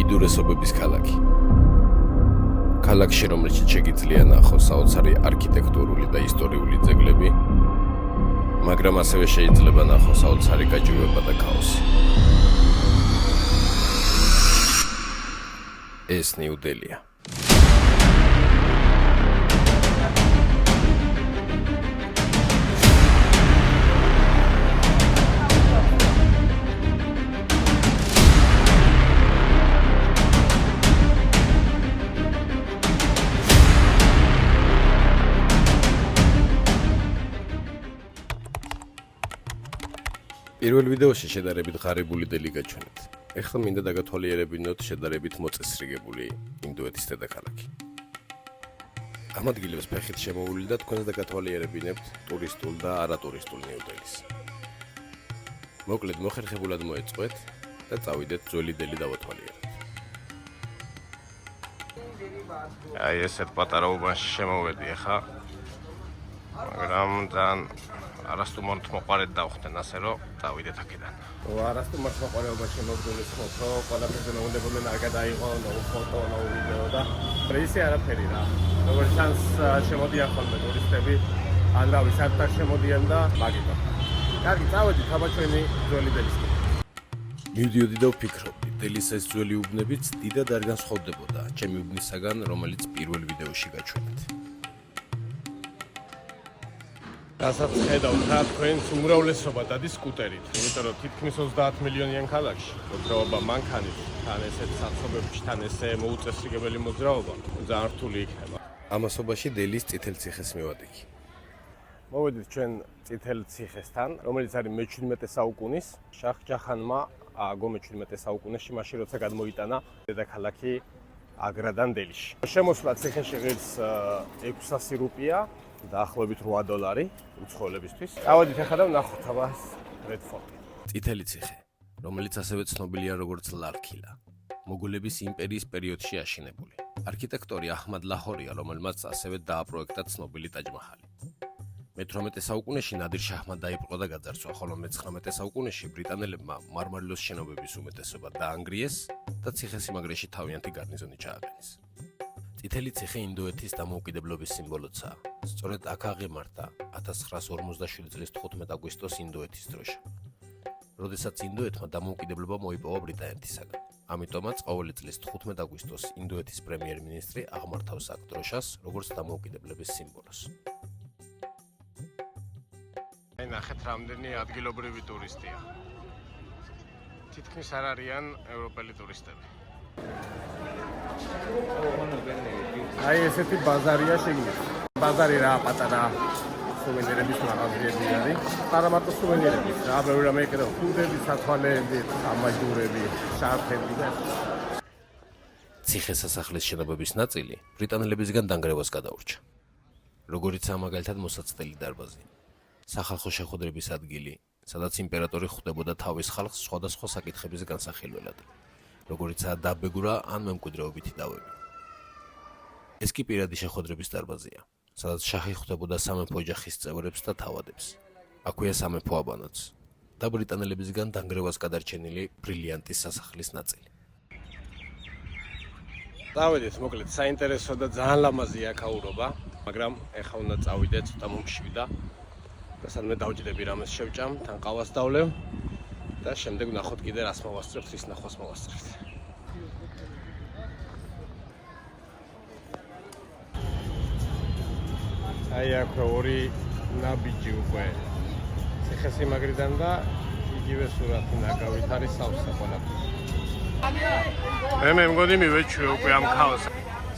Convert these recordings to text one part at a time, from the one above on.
უდიდურესობების ქალაქი. ქალაქში, რომელშიც შეგიძლია ნახოს საოცარი არქიტექტურული და ისტორიული ძეგლები, მაგრამ ასევე შეიძლება ნახოს საოცარი გაჭირვება და ქაოსი. ეს ნიუ-დელია. პირველ ვიდეოში შედარებით ღარიბული დელი გაჩვენეთ. ეხლა მინდა დაგათვალიერებინოთ შედარებით მოწესრიგებული ინდოეთის დედაქალაქი. ამ ადგილებს ფეხით შემოვლილი და თქვენს დაგათვალიერებინებთ ტურისტულ და არატურისტულ ნიუ-დელის. მოკლედ მოხერხებულად მოეწყვეთ და წავიდეთ ძველი დელი დავათვალიეროთ. აი ესეთ პატარა უბანში შემოვედი ახლა, მაგრამ ძალიან არასტუმართ მოყარეთ დავხდნენ ასე რომ წავიდეთ აქედან. არასტუმართ მოყარეობაში მოგდულის ხო, ყველაფერზე უნდა არ გადაიღო, ფოტო, ვიდეო და პრესი არაფერი რა. როგორც ჩანს შემოდიან ხოლმე ტურისტები, ან რავი, საერთოდ შემოდიან და მაგიტო. კარგი, წავედით აბა ჩვენი ძველი დელისკენ. მივდიოდი და ვფიქრობდი, დელის ეს ძველი უბნებიც დიდად არ განსხვავდებოდა ჩემი უბნისაგან, რომელიც პირველ ვიდეოში გაჩვენეთ. რასაც ხედავთ რა თქვენს უმრავლესობა დადის სკუტერით, იმიტომ რომ თითქმის 30 მილიონიან ქალაქში მოძრაობა მანქანით, თან ესეთ საცობებში, თან ესე მოუწესრიგებელი მოძრაობა ძალიან რთული იქნება. ამასობაში დელის წითელ ციხეს მივადგინე. მოვედით ჩვენ წითელ ციხესთან, რომელიც არის მე-17 საუკუნის, შაჰ ჯაჰანმა ააგო მე-17 საუკუნეში, მაშინ როცა გადმოიტანა დედაქალაქი აგრადან დელიში. შემოსვლა ციხეში ღირს 600 რუპია. დაახლოებით $8 უცხოელებისთვის. წავედით ახლა და ვნახოთ აბას რედფორტი. წითელი ციხე, რომელიც ასევე ცნობილია როგორც ლალქილა, მოგოლების იმპერიის პერიოდში აშენებული. არქიტექტორი აჰმად ლაჰორია, რომელმაც ასევე დააპროექტა ცნობილი ტაჯ-მაჰალი. მე-18 საუკუნეში ნადირ შაჰმა დაიპყრო და გაძარცვა, ხოლო მე-19 საუკუნეში ბრიტანელებმა მარმარილოს შენობების უმეტესობა დაანგრიეს და ციხესიმაგრეში თავიანთი გარნიზონი ჩააყენეს. წითელი ციხე ინდოეთის დამოუკიდებლობის სიმბოლოა. სწორედ აქ აღემართა 1947 წლის 15 აგვისტოს ინდოეთის დროშა. როდესაც ინდოეთმა დამოუკიდებლობა მოიპოვა ბრიტანეთისაგან. ამიტომაც ყოველი წლის 15 აგვისტოს ინდოეთის პრემიერ-მინისტრი აღმართავს აქ დროშას, როგორც დამოუკიდებლობის სიმბოლოს. აი ნახეთ, რამდენი ადგილობრივი ტურისტია. თითქმის არ არიან ევროპელი ტურისტები. აი ესეთი ბაზარია შეგიძლიათ. ბაზარი რა პატარა სუვენირების მაღაზიები არის. არა მარტო სუვენირების, რა ბევრი რამე ეკეთება. ხუდები, სათვალეები, ამაჟურები, შარფები და ციხეს სასახლის შენობების ნაწილი ბრიტანელებისგან დანგრევას გადაურჩა. როგორიცაა მაგალითად მოსაცდელი დარბაზი. სახალხო შეხვედრების ადგილი, სადაც იმპერატორი ხვდებოდა თავის ხალხს სხვადასხვა საკითხების განსახილველად. როგორიცაა დაბეგურა ან მემკვიდრეობითი დავები. ეს კი პირადი შეხვედრების დარბაზია, სადაც შაჰი ხვდებოდა სამეფო ოჯახის წევრებს და თავადებს. აქვეა სამეფო აბანოც და ბრიტანელებისგან დანგრევას გადარჩენილი ბრილიანტის სასახლის ნაწილი. წავედით, მოკლედ, საინტერესო და ძალიან ლამაზია ქაურობა, მაგრამ ეხლა უნდა წავიდეთ ცოტა მომშვიდა და სადმე დავჭდები რამეს შევჭამ, თან ყავას დავლევ. და შემდეგ ვნახოთ კიდე რას მოვასწრებთ, რის ნახვას მოვასწრებთ. აი აქ ორი ნაბიჯი უკვე ციხესიმაგრიდან და იგივე სურათი ნაგავით არის სავსე ყველაფერი. მე მგონი მივეჩვე უკვე ამ ქაოსს.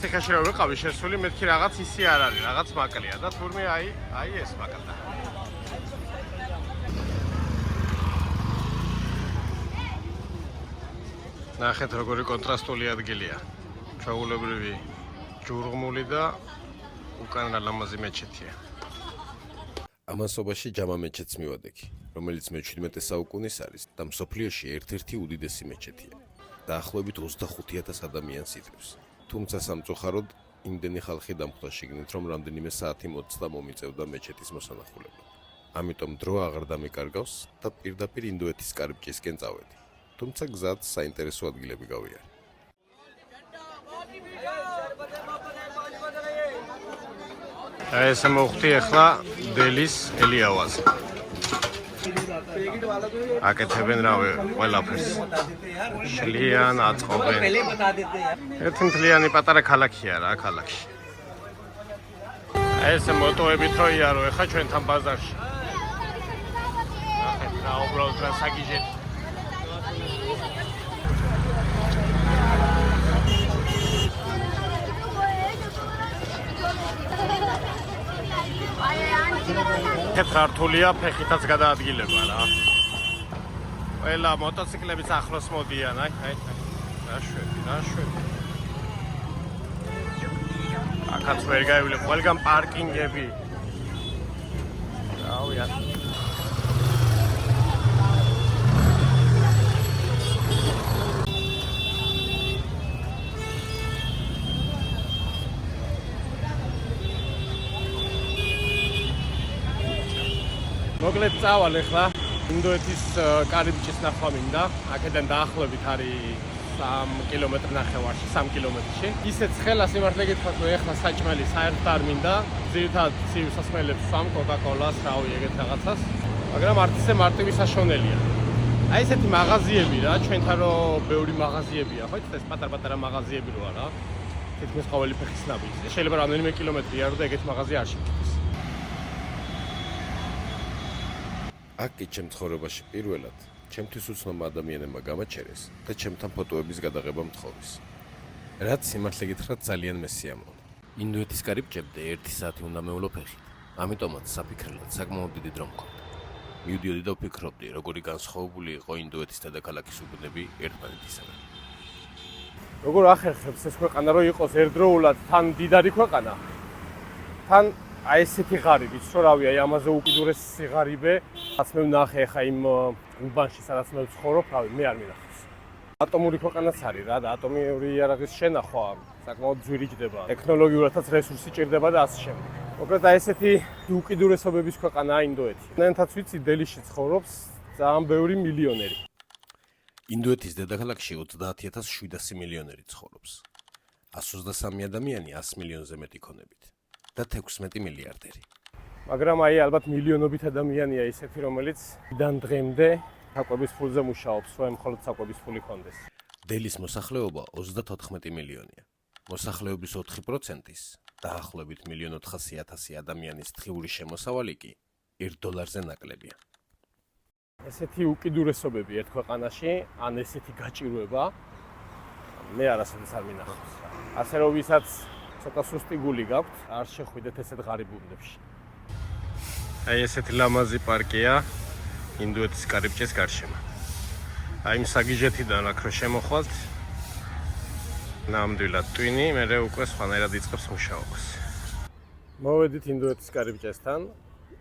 ციხეში რა ვიყავი შესული, მეთქი რაღაც ისი არ არის, რაღაც მაკლია და თურმე აი ეს მაკლია. ნახეთ როგორი კონტრასტული ადგილია. ჩვეულებრივი ჯურღმული და უკან ლამაზი მეჩეთია. ამასობაში ჯამა მეჩეთს მივადგინე, რომელიც მე-17 საუკუნის არის და მსოფლიოში ერთ-ერთი უდიდესი მეჩეთია. დაახლოებით 25,000 ადამიანს იძლევის. თუმცა სამწუხაროდ იმდენი ხალხი დამხვდა შიგნით, რომ რამდენიმე საათი მოწდა მომიწევდა მეჩეთის მოსანახულებლად. ამიტომ დრო აღარ დამიკარგავს და პირდაპირ ინდოეთის კარიბჭისკენ წავედი. თუმცა გზად საინტერესო ადგილები გავიარე. ეს მოვხდი ახლა დელის ელიავაზე. აკეთებენ რავი ყველაფერს. შლიან, აწყობენ. ერთმთლიანი პატარა ქალაქია რა ქალაქში. ეს მოტოებით რო იარო ახლა ჩვენთან ბაზარში. ნახეთ რა უბრალოდ რა საგიჟეთ. თეთრართულია ფეხითაც გადაადგილება რა. ყველა მოტოციკლებიც ახლოს მოდიან, აი. რაშვები. აქაც ვერ გაივლებ, ყველგან პარკინგები. რავია. მოკლედ წავალ ახლა ინდოეთის კარიბჭის ნახვა მინდა. აქედან დაახლოებით არის 3 კილომეტრი ნახევარში, 3 კილომეტრში. ისეც ხელა სიმართლე გითხრათ, რომ ახლა საჭმელი საერთოდ არ მინდა. ძირითადად ცივ სასმელებს სამ კოკა-კოლას, რავი, ეგეთ რაღაცას. მაგრამ არც ისე მარტივი საშონელია. აი ესეთი მაღაზიები რა, ჩვენთან რომ ბევრი მაღაზიებია, ხო იცით ეს პატარ-პატარა მაღაზიები როა რა. თითქმის ყოველი ფეხის ნაბიჯი. შეიძლება რამდენიმე კილომეტრია რომ და ეგეთ მაღაზია არ შეგვიდეს. აქ კი ჩემ ცხოვრებაში პირველად ჩემთვის უცნობ ადამიანებმა გამაჩერეს და ჩემთან ფოტოების გადაღება მთხოვის. რაც სიმართლე გითხრათ ძალიან მესიამოვნო. ინდოეთის კარიბჭემდე 1 საათი უნდა მევლო ფეხით. ამიტომაც საფიქრებლად საკმაოდ დიდი დრო მქონდა. მივდიოდი და ვფიქრობდი, როგორი განსხვავებული იყო ინდოეთის დედაქალაქის უბნები ერთმანეთისაგან. როგორ ახერხებს ეს ქვეყანა რომ იყოს ერთდროულად თან დიდარი ქვეყანა, თან აი ესეთი ღარიბიც, რომ რავი, აი ამაზე უკიდურეს სიღარიბე, რაც მე ვნახე ხა იმ უბანში, სადაც მე ვცხოვრობ, რავი, მე არ მინახავს. ატომური ქვეყანაც არის რა და ატომიური იარაღის შენახვა საკმაოდ ძვირი ჯდება. ტექნოლოგიურადაც რესურსი ჭირდება და ასე შემდეგ. მოკლედ აი ესეთი უკიდურესობების ქვეყანაა ინდოეთი. ნენთაც ვიცი, დელიში ცხოვრობს ძალიან ბევრი მილიონერი. ინდოეთის დედაქალაქში 30,700 მილიონერი ცხოვრობს. 123 ადამიანი 100 მილიონზე მეტი ქონებით. და 16 მილიარდერი. მაგრამ აი ალბათ მილიონობით ადამიანია ისეთი, რომელიც დან დღემდე საკვების ფულზე მუშაობს, რომ მხოლოდ საკვების ფული ქონდეს. დელის მოსახლეობა 34 მილიონია. მოსახლეობის 4%-ის დაახლოებით 1,400,000 ადამიანის დღიური შემოსავალი კი $1 ნაკლებია. ესეთი უკიდურესობები ერთ ქვეყანაში, ან ესეთი გაჭირვება მე არასოდეს არ მინახავს. ასე რომ ვისაც ცოტა სუსტი გული გაქვთ, არ შეხვიდეთ ესეთ ღარიბ უბნებში. აი ესეთი ლამაზი პარკია ინდოეთის კარიბჭის გარშემო. აი იმ საგიჟეთიდან აქ რო შემოხვალთ, ნამდვილად ტვინი, მერე უკვე სხვანაირად იწყებს მუშაობას. მოვედით ინდოეთის კარიბჭესთან.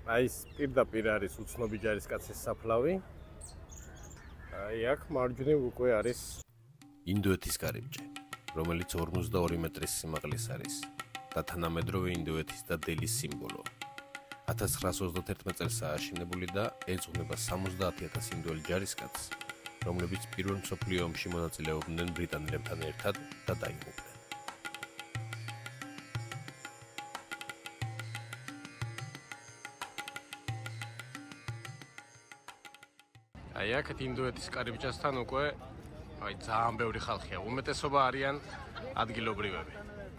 აი ეს პირდაპირ არის უცნობი ჯარისკაცის საფლავი. აი აქ მარჯვნივ უკვე არის ინდოეთის კარიბჭე, რომელიც 52 მეტრის სიმაღლის არის და თანამედროვე ინდოეთის და დელის სიმბოლო. 1921 წელს ააშენებული და ეძღვნება 70,000 ინდოელ ჯარისკაცს, რომლებიც პირველ მსოფლიო ომში მონაწილეობდნენ ბრიტანელებთან ერთად და დაიღუპნენ. აი აქეთ ინდოეთის კარიბჭესთან უკვე აი ძალიან ბევრი ხალხია. უმეტესობა არიან ადგილობრივები.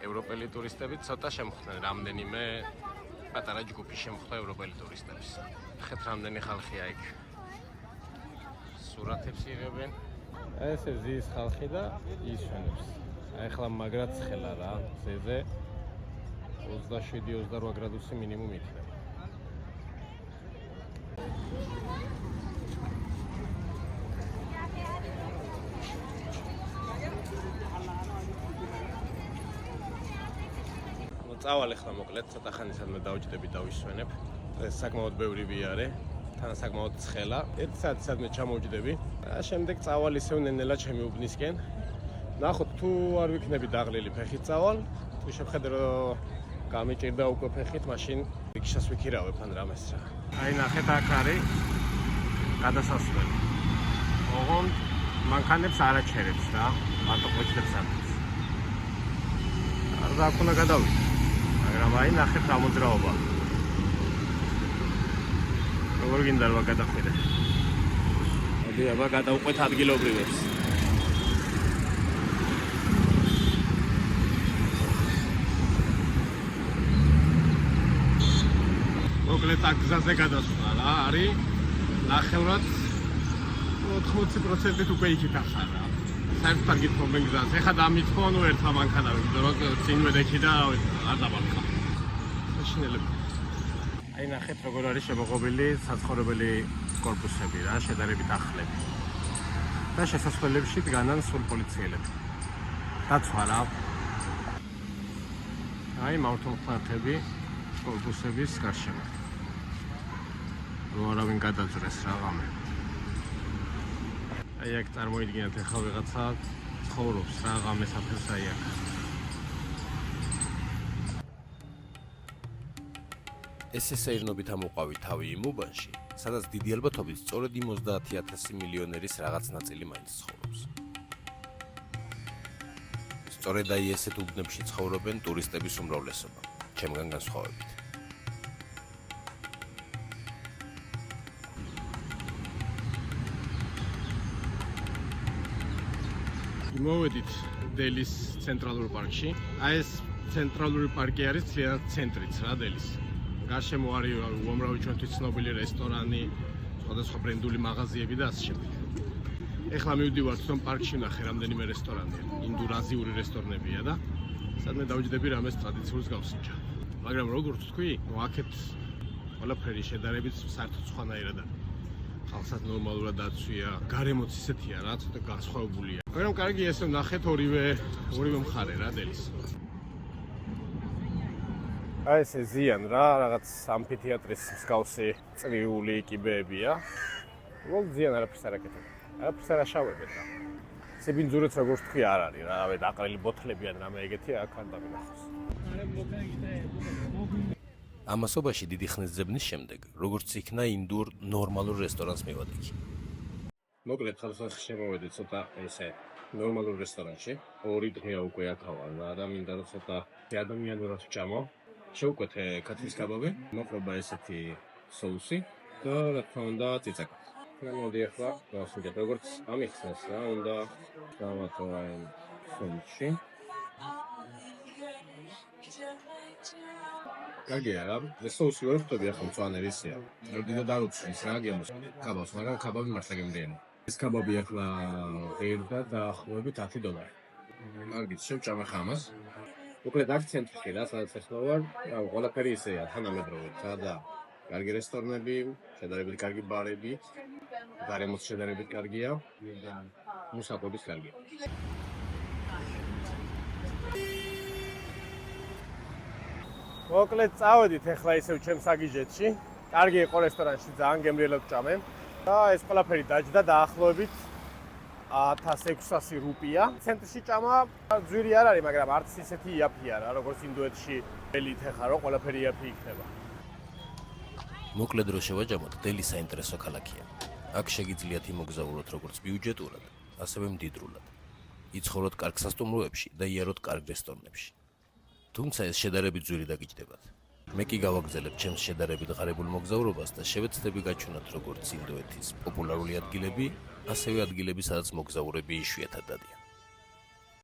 ევროპელი ტურისტები ცოტა შემოხვდნენ, რამდენიმე პატარა ჯგუფი შემოხვდა ევროპელი ტურისტების. ხეთ რამდენი ხალხია იქ. სურათებს იღებენ. ეს ზის ხალხი და ისვენებს. აი ახლა მაგრად ცხელა რა, ზეზე 27-28 გრადუსი მინიმუმ იქნება. წავალ ახლა მოკლედ, ცოტა ხანისადმე დავჭდები და ვისვენებ. ეს საკმაოდ ბევრი ვიარე, თან საკმაოდ ცხელა. 1 საათისადმე ჩამოვჭდები. შემდეგ წავალ ისევ ნენელა ჩემი უბნისკენ. ნახოთ, თუ არ ვიქნები დაღლილი ფეხით წავალ, თუ შევხედე რომ გამიჭირდა უკვე ფეხით, მაშინ რიქშას ვიქირავებ ან რამეს რა. აი ნახეთ, აქ არის გადასასვლელი. ოღონდ მანქანებს არ აჩერებს რა, მარტო ყვიჩებს აქვს. არ და აქ უნდა გადავიდე. მაგრამ აი ნახეთ რა მოძრაობა. როგორ გინდა რა გადახვიდე. მოდი აბა გადავყვეთ ადგილობრივებს. მოკლედ აქ გზაზე გადასვლა რა არის ნახევრად 80% უკვე იქით ახლა. საერთოდ არ გითხოვენ გზას. ეხლა დამითხოვ, ნუ ერთმა მანქანა ვიგდო, რომ წინვე დექი და არ დამარხა. საშინელება. აი ნახეთ როგორ არის შემოღობილი საცხოვრებელი კორპუსები რა, შედარებით ახლები. და შესასვლელებში დგანან სულ პოლიციელები. დაცვა რა. აი მავთულხმართები კორპუსების გარშემო. რომ არავინ გადაძრეს რაღამე. აი აქ წარმოიდგინეთ ახლა ვიღაცა ცხოვრობს რაღამე საფრთხეს აი აქ. ეს ესეირნობით ამოყვავი თავი იმ უბანში, სადაც დიდი ალბათობით სწორედ იმ 30,000 მილიონერის რაღაც ნაწილი მაინც ცხოვრობს. სწორედ აი ესეთ უბნებში ცხოვრობენ ტურისტების უმრავლესობა, ჩემგან განსხვავებით. მოვედით დელის ცენტრალურ პარკში. აი ეს ცენტრალური პარკი არის ძალიან ცენტრიც რა დელის. გარშემო არის უამრავი ჩვენთვის ცნობილი რესტორანი, სხვადასხვა ბრენდული მაღაზიები და ასე შემდეგ. ეხლა მივდივართ რომ პარკში ნახე რამდენიმე რესტორანია, ინდურ-აზიური რესტორნებია და სადმე დავჯდები რამეს ტრადიციულს გავსინჯა. მაგრამ როგორც თქვი, აქეთ ყველაფერი შედარებით საერთოდ სხვანაირად არის. ხალხსაც ნორმალურად დაცვია, გარემოც ისეთია რა, ცოტა განსხვავებულია. მაგრამ კარგი ესე ნახეთ ორივე მხარე რა დელის. აი ესე ზიან რა, რაღაც ამფითეატრის მსგავსი წრიული კიბეებია. უბრალოდ ზიან არაფერს არ აკეთებენ. არაფერს არ აშავებენ რა. სიბინძურეც როგორც თქვი არ არის რა, დაყრილი ბოთლები ან რამე ეგეთი აქ არ დამინახავს. ამასობაში დიდი ხნის ძებნის შემდეგ, როგორც იქნა ინდურ ნორმალურ რესტორანს მივადგინე. მოკლედ ხალხს შემოვედით ცოტა ესე ნორმალურ რესტორანში. 2 დღეა უკვე აქავარ და მინდა რომ ცოტა ადამიანურად ვჭამო. შევკვეთ კაცის კაბაბი, მოყრობა ესეთი соуსი და რა თქმა უნდა ციცაკა. მოდი ახლა გავსინჯეთ როგორც ამიხსნეს რა, უნდა დავათო აი соуსში. კარგია რა, ეს соуსი ვერ ხვდები ახლა მწვანე რისია. როდი დაუწვის რა გემოს კაბავს, მაგრამ კაბაბი მართლა გემრიელი. ეს კაბაბი ახლა ღირდა დაახლოებით $10. კარგით, შევჭამ ახლა ამას. მოკლედ აქ ცენტრში რა, სადაც ახლა ვარ, ყველაფერი ისეა, თანამედროვე და კარგი რესტორნები, შედარებით კარგი ბარები, გარემოც შედარებით კარგია, მუსაყობის კარგია. მოკლედ წავედით ახლა ისევ ჩემს აგიჟეთში. კარგი იყო რესტორანში, ძალიან გემრიელად ვჭამე. და ეს ყველაფერი დაჯდა დაახლოებით 1600 რუპია. ცენტრში ჭამა ძვირი არ არის, მაგრამ არც ისეთი იაფია რა, როგორც ინდოეთში დელით ახლა რო ყველაფერი იაფი იქნება. მოკლედ რო შევაჯამოთ, დელი საინტერესო ქალაქია. აქ შეგიძლიათ იმოგზაუროთ როგორც ბიუჯეტურად, ასევე მდიდრულად. იცხოვროთ კარგ სასტუმროებში და იაროთ კარგ რესტორნებში. თუმცა ეს შედარებით ძვირი დაგიჯდებათ. მე კი გავაგზავნებ ჩემს შედარებით ღარებულ მოგზაურობას და შევეცდები გაჩვენოთ როგორც ინდოეთის პოპულარული ადგილები, ასევე ადგილები, სადაც მოგზაურები იშვიათად დადიან.